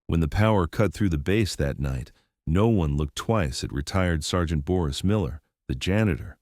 When the power cut through the base that night, no one looked twice at retired Sergeant Boris Miller, the janitor.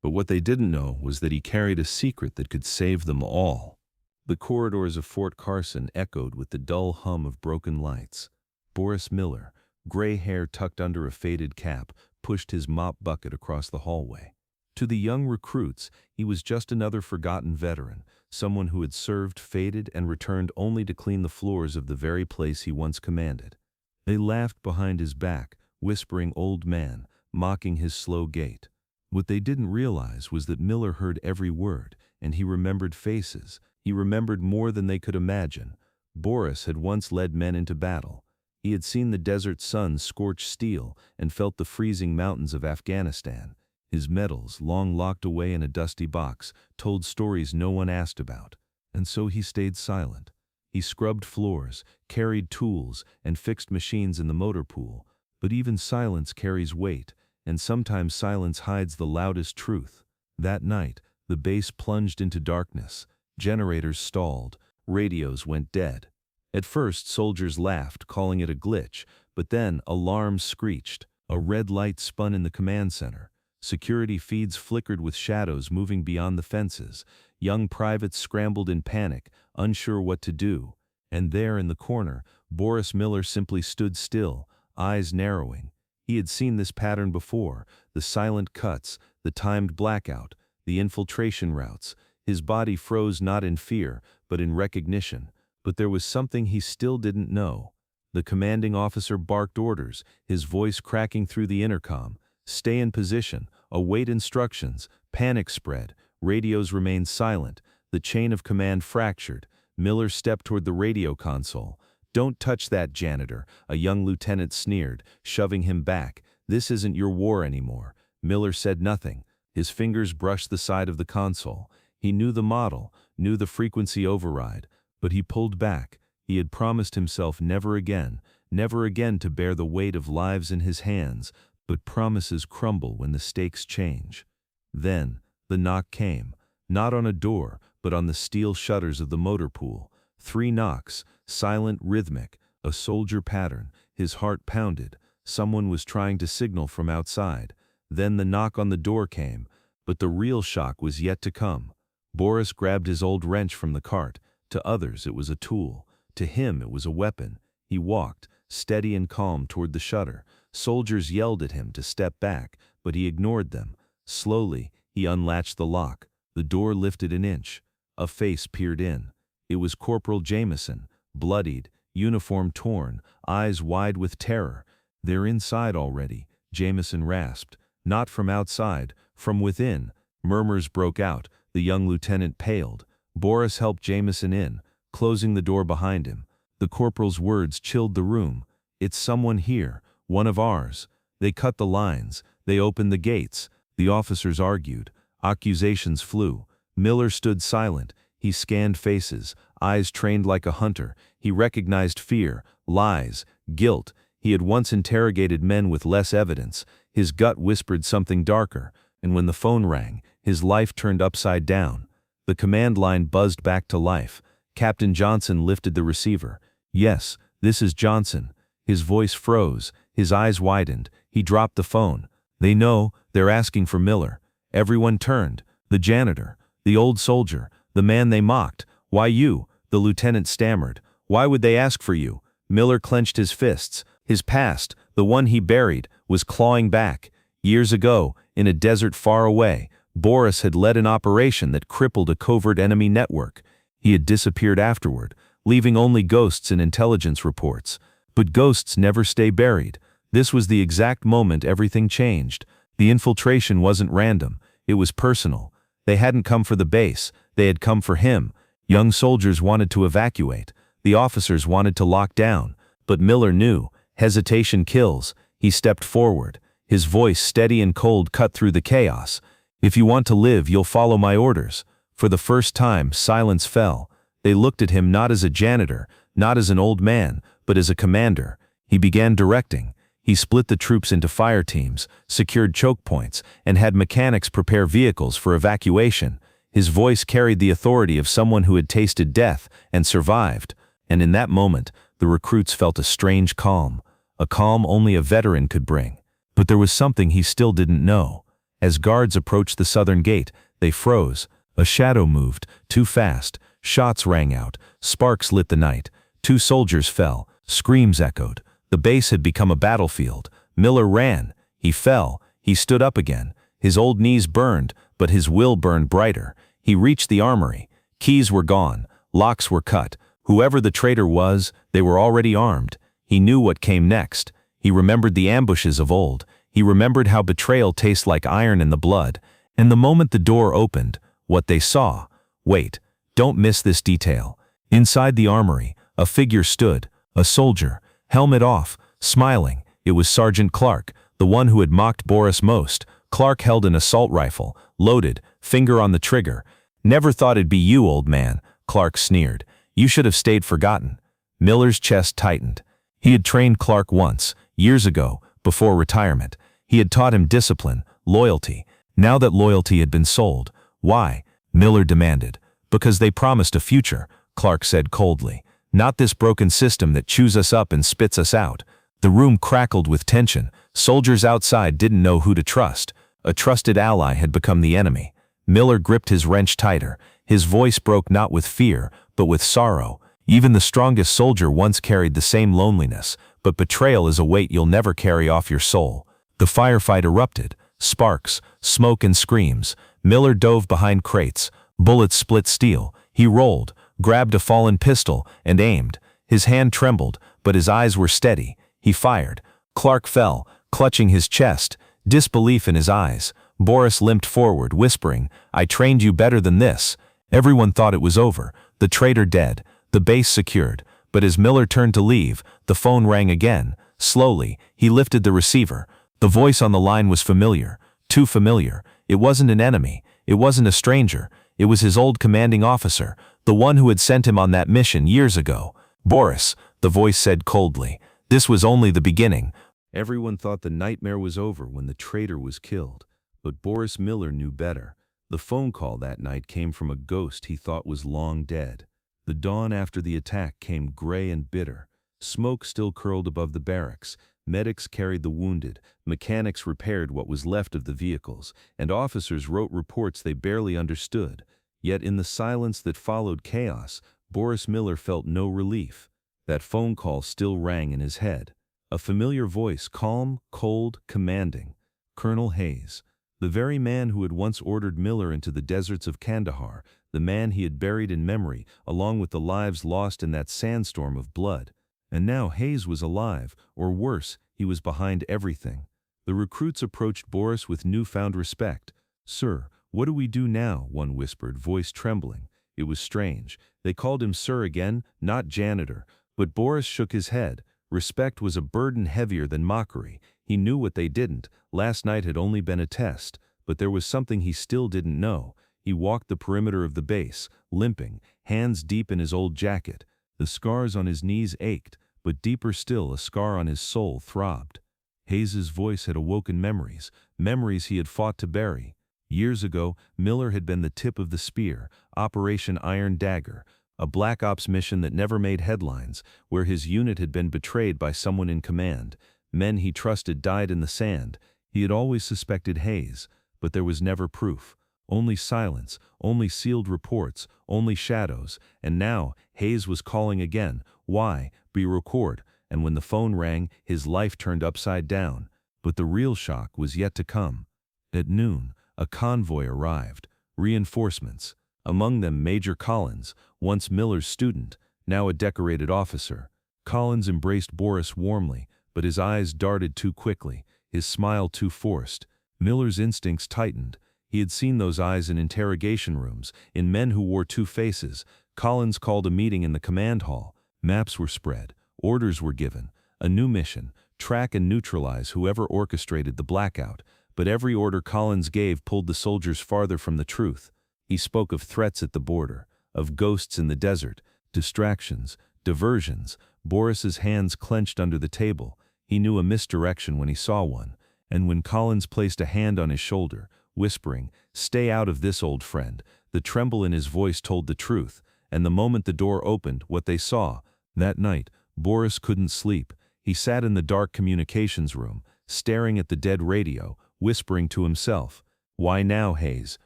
But what they didn't know was that he carried a secret that could save them all. The corridors of Fort Carson echoed with the dull hum of broken lights. Boris Miller, gray hair tucked under a faded cap, pushed his mop bucket across the hallway. To the young recruits, he was just another forgotten veteran, someone who had served, faded, and returned only to clean the floors of the very place he once commanded. They laughed behind his back, whispering "old man," mocking his slow gait. What they didn't realize was that Miller heard every word, and he remembered faces. He remembered more than they could imagine. Boris had once led men into battle. He had seen the desert sun scorch steel and felt the freezing mountains of Afghanistan. His medals, long locked away in a dusty box, told stories no one asked about. And so he stayed silent. He scrubbed floors, carried tools, and fixed machines in the motor pool. But even silence carries weight, and sometimes silence hides the loudest truth. That night, the base plunged into darkness. Generators stalled. Radios went dead. At first, soldiers laughed, calling it a glitch, but then alarms screeched. A red light spun in the command center. Security feeds flickered with shadows moving beyond the fences. Young privates scrambled in panic, unsure what to do. And there in the corner, Boris Miller simply stood still, eyes narrowing. He had seen this pattern before, the silent cuts, the timed blackout, the infiltration routes. His body froze not in fear, but in recognition. But there was something he still didn't know. The commanding officer barked orders, his voice cracking through the intercom. Stay in position, await instructions. Panic spread. Radios remained silent. The chain of command fractured. Miller stepped toward the radio console. "Don't touch that, janitor," a young lieutenant sneered, shoving him back. "This isn't your war anymore." Miller said nothing. His fingers brushed the side of the console. He knew the model, knew the frequency override, but he pulled back. He had promised himself never again to bear the weight of lives in his hands, but promises crumble when the stakes change. Then, the knock came, not on a door, but on the steel shutters of the motor pool. 3 knocks, silent, rhythmic, a soldier pattern. His heart pounded. Someone was trying to signal from outside. Then the knock on the door came, but the real shock was yet to come. Boris grabbed his old wrench from the cart. To others it was a tool. To him it was a weapon. He walked, steady and calm, toward the shutter. Soldiers yelled at him to step back, but he ignored them. Slowly, he unlatched the lock. The door lifted an inch. A face peered in. It was Corporal Jameson, bloodied, uniform torn, eyes wide with terror. "They're inside already," Jameson rasped. "Not from outside, from within." Murmurs broke out. The young lieutenant paled. Boris helped Jameson in, closing the door behind him. The corporal's words chilled the room. "It's someone here, one of ours." They cut the lines. They opened the gates. The officers argued. Accusations flew. Miller stood silent. He scanned faces, eyes trained like a hunter. He recognized fear, lies, guilt. He had once interrogated men with less evidence. His gut whispered something darker, and when the phone rang, his life turned upside down. The command line buzzed back to life. Captain Johnson lifted the receiver. "Yes, this is Johnson." His voice froze. His eyes widened. He dropped the phone. "They know. They're asking for Miller." Everyone turned. The janitor, the old soldier, the man they mocked. "Why you?" the lieutenant stammered. "Why would they ask for you?" Miller clenched his fists. His past, the one he buried, was clawing back. Years ago, in a desert far away, Boris had led an operation that crippled a covert enemy network. He had disappeared afterward, leaving only ghosts in intelligence reports. But ghosts never stay buried. This was the exact moment everything changed. The infiltration wasn't random. It was personal. They hadn't come for the base. They had come for him. Young soldiers wanted to evacuate. The officers wanted to lock down. But Miller knew. Hesitation kills. He stepped forward. His voice, steady and cold, cut through the chaos. "If you want to live, you'll follow my orders." For the first time, silence fell. They looked at him not as a janitor, not as an old man, but as a commander. He began directing. He split the troops into fire teams, secured choke points, and had mechanics prepare vehicles for evacuation. His voice carried the authority of someone who had tasted death and survived. And in that moment, the recruits felt a strange calm, a calm only a veteran could bring. But there was something he still didn't know. As guards approached the southern gate, they froze. A shadow moved, too fast. Shots rang out, sparks lit the night. 2 soldiers fell, screams echoed. The base had become a battlefield. Miller ran. He fell. He stood up again. His old knees burned, but his will burned brighter. He reached the armory. Keys were gone. Locks were cut. Whoever the traitor was, they were already armed. He knew what came next. He remembered the ambushes of old. He remembered how betrayal tastes like iron in the blood. And the moment the door opened, what they saw. Wait, don't miss this detail. Inside the armory, a figure stood, a soldier, helmet off, smiling. It was Sergeant Clark, the one who had mocked Boris most. Clark held an assault rifle, loaded, finger on the trigger. "Never thought it'd be you, old man," Clark sneered. "You should have stayed forgotten." Miller's chest tightened. He had trained Clark once, years ago, before retirement. He had taught him discipline, loyalty. Now that loyalty had been sold. Why? Miller demanded. "Because they promised a future," Clark said coldly. "Not this broken system that chews us up and spits us out." The room crackled with tension. Soldiers outside didn't know who to trust. A trusted ally had become the enemy. Miller gripped his wrench tighter. His voice broke not with fear, but with sorrow. Even the strongest soldier once carried the same loneliness, but betrayal is a weight you'll never carry off your soul. The firefight erupted. Sparks, smoke and screams. Miller dove behind crates. Bullets split steel. He rolled, grabbed a fallen pistol, and aimed. His hand trembled, but his eyes were steady. He fired. Clark fell, clutching his chest, disbelief in his eyes. Boris limped forward, whispering, "I trained you better than this." Everyone thought it was over, the traitor dead, the base secured. But as Miller turned to leave, the phone rang again. Slowly, he lifted the receiver. The voice on the line was familiar, too familiar. It wasn't an enemy. It wasn't a stranger. It was his old commanding officer, the one who had sent him on that mission years ago. "Boris," the voice said coldly, "this was only the beginning." Everyone thought the nightmare was over when the traitor was killed. But Boris Miller knew better. The phone call that night came from a ghost he thought was long dead. The dawn after the attack came gray and bitter. Smoke still curled above the barracks. Medics carried the wounded, mechanics repaired what was left of the vehicles, and officers wrote reports they barely understood. Yet in the silence that followed chaos, Boris Miller felt no relief. That phone call still rang in his head. A familiar voice, calm, cold, commanding. Colonel Hayes. The very man who had once ordered Miller into the deserts of Kandahar, the man he had buried in memory, along with the lives lost in that sandstorm of blood. And now Hayes was alive, or worse, he was behind everything. The recruits approached Boris with newfound respect. "Sir, what do we do now?" one whispered, voice trembling. It was strange. They called him sir again, not janitor. But Boris shook his head. Respect was a burden heavier than mockery. He knew what they didn't. Last night had only been a test. But there was something he still didn't know. He walked the perimeter of the base, limping, hands deep in his old jacket. The scars on his knees ached, but deeper still a scar on his soul throbbed. Hayes's voice had awoken memories, memories he had fought to bury. Years ago, Miller had been the tip of the spear, Operation Iron Dagger, a Black Ops mission that never made headlines, where his unit had been betrayed by someone in command. Men he trusted died in the sand. He had always suspected Hayes, but there was never proof. Only silence, only sealed reports, only shadows. And now, Hayes was calling again. Why? Be record. And when the phone rang, his life turned upside down. But the real shock was yet to come. At noon, a convoy arrived. Reinforcements. Among them Major Collins, once Miller's student, now a decorated officer. Collins embraced Boris warmly, but his eyes darted too quickly, his smile too forced. Miller's instincts tightened. He had seen those eyes in interrogation rooms, in men who wore two faces. Collins called a meeting in the command hall. Maps were spread. Orders were given. A new mission, track and neutralize whoever orchestrated the blackout. But every order Collins gave pulled the soldiers farther from the truth. He spoke of threats at the border, of ghosts in the desert, distractions, diversions. Boris's hands clenched under the table. He knew a misdirection when he saw one. And when Collins placed a hand on his shoulder, whispering, "Stay out of this, old friend," the tremble in his voice told the truth. And the moment the door opened, what they saw, That night, Boris couldn't sleep. He sat in the dark communications room, staring at the dead radio, whispering to himself, "Why now, Hayes?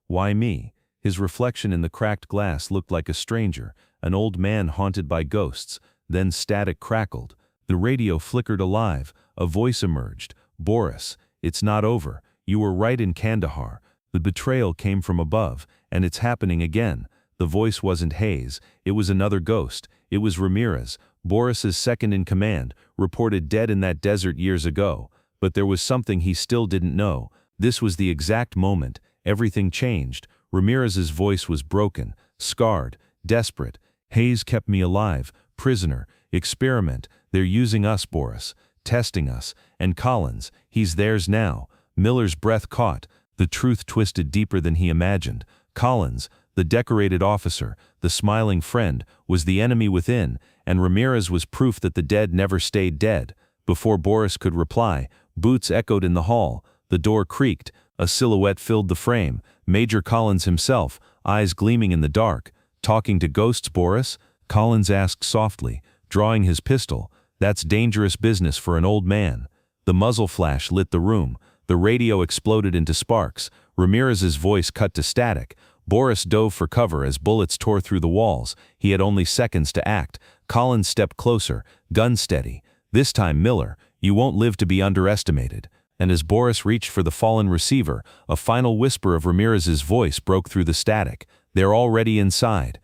Why me?" His reflection in the cracked glass looked like a stranger, an old man haunted by ghosts. Then static crackled. The radio flickered alive. A voice emerged. "Boris, it's not over. You were right in Kandahar. The betrayal came from above, and it's happening again." The voice wasn't Hayes. It was another ghost. It was Ramirez, Boris's second in command, reported dead in that desert years ago. But there was something he still didn't know. This was the exact moment everything changed. Ramirez's voice was broken, scarred, desperate. "Hayes kept me alive, prisoner, experiment. They're using us, Boris, testing us. And Collins, he's theirs now." Miller's breath caught. The truth twisted deeper than he imagined. Collins, the decorated officer, the smiling friend, was the enemy within, and Ramirez was proof that the dead never stayed dead. Before Boris could reply, boots echoed in the hall. The door creaked. A silhouette filled the frame. Major Collins himself, eyes gleaming in the dark. "Talking to ghosts, Boris?" Collins asked softly, drawing his pistol. "That's dangerous business for an old man." The muzzle flash lit the room. The radio exploded into sparks. Ramirez's voice cut to static. Boris dove for cover as bullets tore through the walls. He had only seconds to act. Collins stepped closer, gun steady. "This time, Miller, you won't live to be underestimated." And as Boris reached for the fallen receiver, a final whisper of Ramirez's voice broke through the static. "They're already inside."